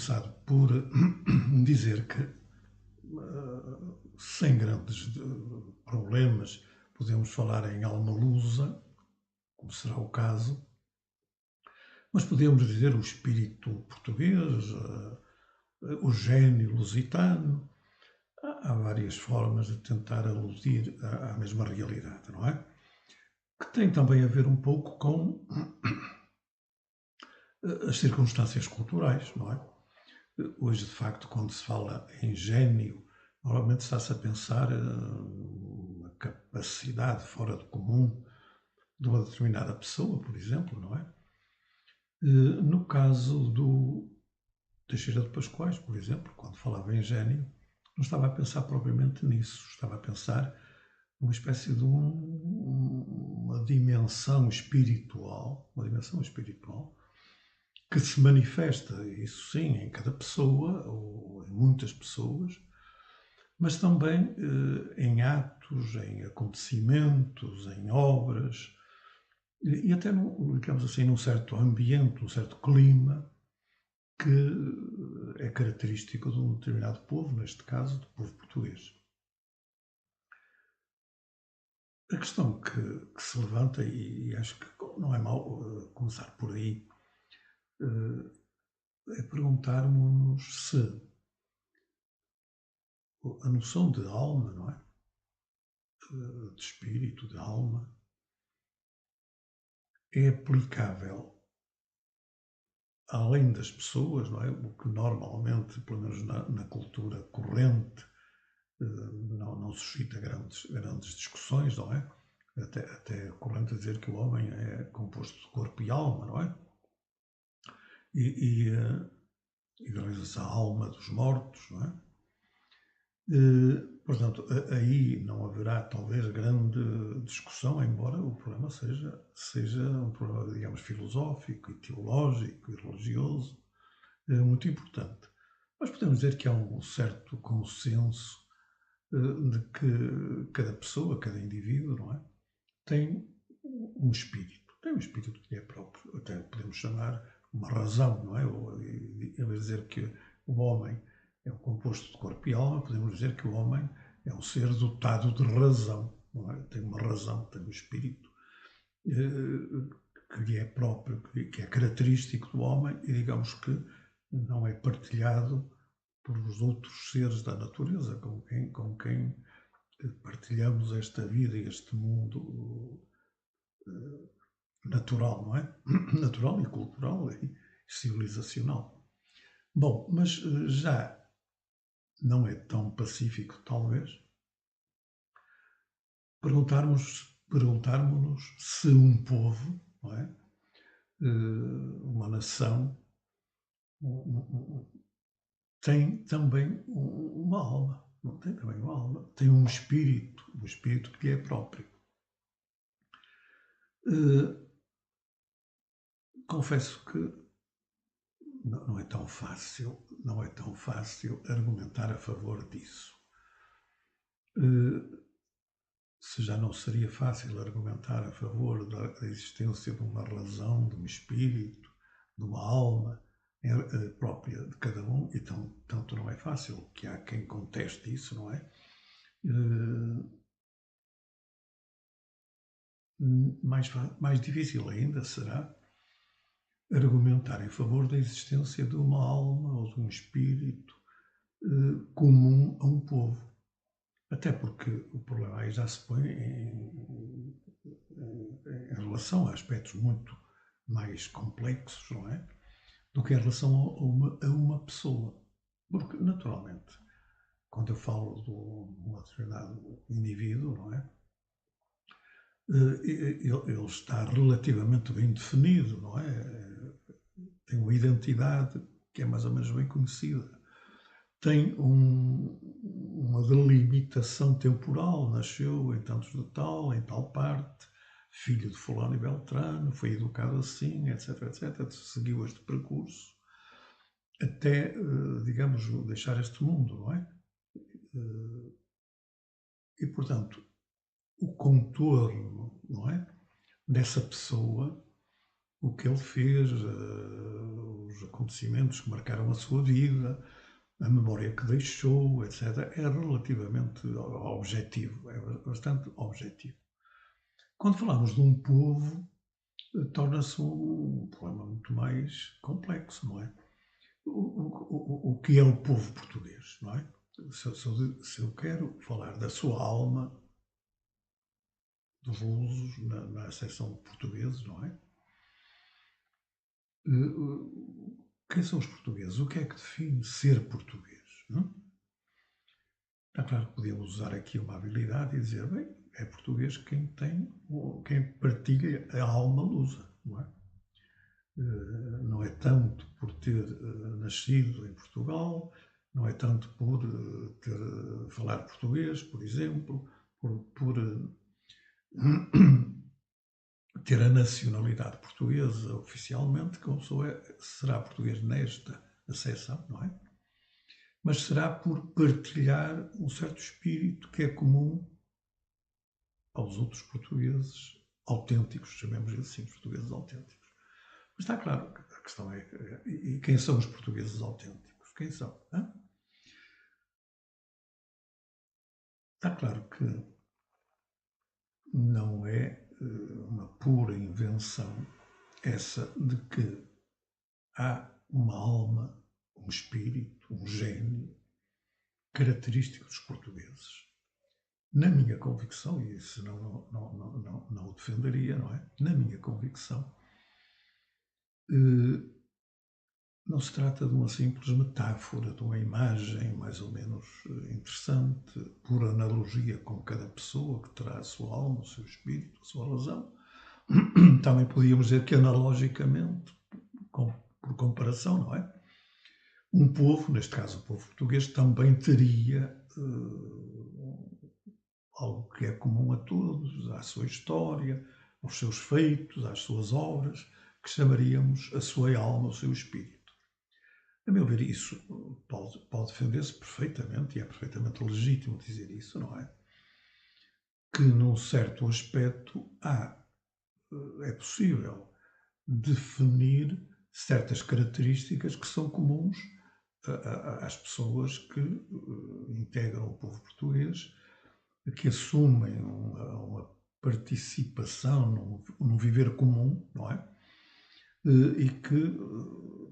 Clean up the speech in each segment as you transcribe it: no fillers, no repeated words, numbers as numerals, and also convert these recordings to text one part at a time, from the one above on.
começar por dizer que, sem grandes problemas, podemos falar em alma lusa, como será o caso, mas podemos dizer o espírito português, o gênio lusitano. Há várias formas de tentar aludir à mesma realidade, não é? Que tem também a ver um pouco com as circunstâncias culturais, não é? Hoje, de facto, quando se fala em gênio, normalmente está-se a pensar uma capacidade fora do comum de uma determinada pessoa, por exemplo, não é? No caso do Teixeira de Pascoais, por exemplo, quando falava em gênio, não estava a pensar propriamente nisso, estava a pensar numa espécie de uma dimensão espiritual, que se manifesta, isso sim, em cada pessoa, ou em muitas pessoas, mas também em atos, em acontecimentos, em obras, e até, digamos assim, num certo ambiente, num certo clima, que é característico de um determinado povo, neste caso, do povo português. A questão que se levanta, e acho que não é mau começar por aí, é perguntarmos-nos se a noção de alma, não é? De espírito, de alma, é aplicável além das pessoas, não é? O que normalmente, pelo menos na cultura corrente, não suscita grandes discussões, não é? Até é corrente dizer que o homem é composto de corpo e alma, não é? E reza-se a alma dos mortos, não é? Portanto, aí não haverá talvez grande discussão, embora o problema seja um problema, digamos, filosófico e teológico e religioso, muito importante. Mas podemos dizer que há um certo consenso de que cada pessoa, cada indivíduo, não é? Tem um espírito. Tem um espírito que é próprio. Até podemos chamar uma razão, não é? Em vez de dizer que o homem é um composto de corpo e alma, podemos dizer que o homem é um ser dotado de razão, não é? Tem uma razão, tem um espírito que lhe é próprio, que é característico do homem e digamos que não é partilhado pelos outros seres da natureza com quem partilhamos esta vida e este mundo natural, não é? Natural e cultural e civilizacional. Bom, mas já não é tão pacífico, talvez, perguntarmos-nos se um povo, não é? Uma nação, tem também uma alma, não tem também uma alma, tem um espírito que lhe é próprio. Confesso que não é tão fácil, argumentar a favor disso. Se já não seria fácil argumentar a favor da existência de uma razão, de um espírito, de uma alma própria de cada um, e tanto não é fácil, que há quem conteste isso, não é? Mais difícil ainda será argumentar em favor da existência de uma alma ou de um espírito comum a um povo. Até porque o problema aí já se põe em relação a aspectos muito mais complexos, não é? Do que em relação a uma pessoa. Porque, naturalmente, quando eu falo de um determinado indivíduo, não é? Ele está relativamente bem definido, não é? Tem uma identidade que é mais ou menos bem conhecida. Tem uma delimitação temporal, nasceu em tantos de tal, em tal parte, filho de fulano e beltrano, foi educado assim, etc, etc, seguiu este percurso, até, digamos, deixar este mundo, não é? E, portanto, o contorno, não é? Dessa pessoa o que ele fez, os acontecimentos que marcaram a sua vida, a memória que deixou, etc., é relativamente objetivo, é bastante objetivo. Quando falamos de um povo, torna-se um problema muito mais complexo, não é? O que é o povo português, não é? Se eu quero falar da sua alma, dos lusos, na acessão de portugueses, não é? Quem são os portugueses? O que é que define ser português? Não? É claro que podíamos usar aqui uma habilidade e dizer, bem, é português quem partilha a alma lusa, não é? Não é tanto por ter nascido em Portugal, não é tanto por falar português, por exemplo, por ter a nacionalidade portuguesa oficialmente, que uma pessoa será português nesta acessão, não é? Mas será por partilhar um certo espírito que é comum aos outros portugueses autênticos, chamemos assim, portugueses autênticos. Mas está claro que a questão é, e quem são os portugueses autênticos? Quem são? Hã? Está claro que não é uma pura invenção essa de que há uma alma, um espírito, um gênio característico dos portugueses. Na minha convicção, e senão não o defenderia, não é? Na minha convicção, não se trata de uma simples metáfora, de uma imagem mais ou menos interessante, por analogia com cada pessoa que terá a sua alma, o seu espírito, a sua razão. Também podíamos dizer que analogicamente, por comparação, não é? Um povo, neste caso o povo português, também teria algo que é comum a todos, à sua história, aos seus feitos, às suas obras, que chamaríamos a sua alma, o seu espírito. A meu ver, isso pode defender-se perfeitamente, e é perfeitamente legítimo dizer isso, não é? Que num certo aspecto é possível definir certas características que são comuns às pessoas que integram o povo português, que assumem uma participação num viver comum, não é? E que,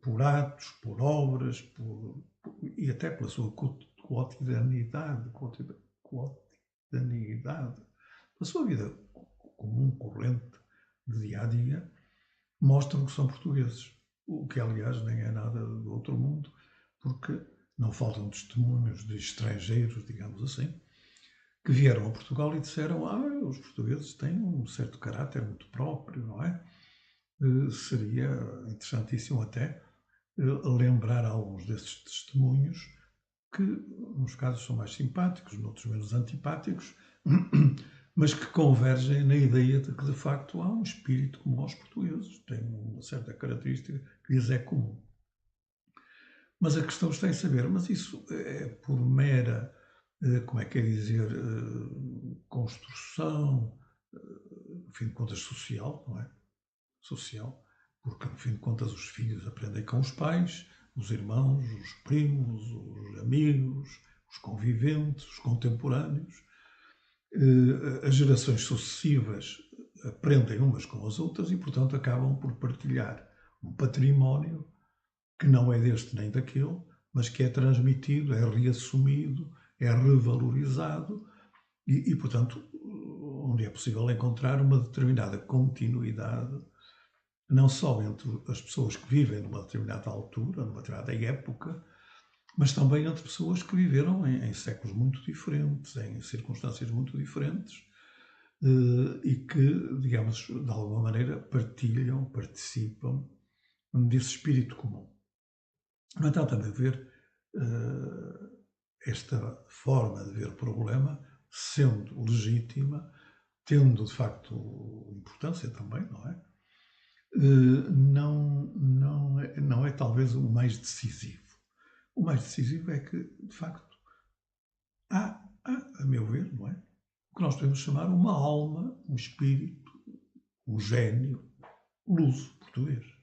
por atos, por obras, e até pela sua cotidianidade, pela sua vida comum, corrente, de dia a dia, mostram que são portugueses. O que, aliás, nem é nada do outro mundo, porque não faltam testemunhos de estrangeiros, digamos assim, que vieram a Portugal e disseram: os portugueses têm um certo caráter muito próprio, não é? Seria interessantíssimo até lembrar alguns desses testemunhos, que uns casos são mais simpáticos, noutros menos antipáticos, mas que convergem na ideia de que de facto há um espírito comum aos portugueses, tem uma certa característica que lhes é comum. Mas a questão está em saber, mas isso é por mera, como é que é dizer, construção, no fim de contas social, não é? Social, porque no fim de contas os filhos aprendem com os pais, os irmãos, os primos, os amigos, os conviventes, os contemporâneos. As gerações sucessivas aprendem umas com as outras e, portanto, acabam por partilhar um património que não é deste nem daquele, mas que é transmitido, é reassumido, é revalorizado e, portanto, onde é possível encontrar uma determinada continuidade, não só entre as pessoas que vivem numa determinada altura, numa determinada época, mas também entre pessoas que viveram em séculos muito diferentes, em circunstâncias muito diferentes, e que, digamos, de alguma maneira partilham, participam desse espírito comum. No entanto, a meu ver, esta forma de ver o problema, sendo legítima, tendo de facto importância também, não é? Não é talvez o mais decisivo. O mais decisivo é que, de facto, há, a meu ver, não é? O que nós podemos chamar uma alma, um espírito, um gênio luso português. português.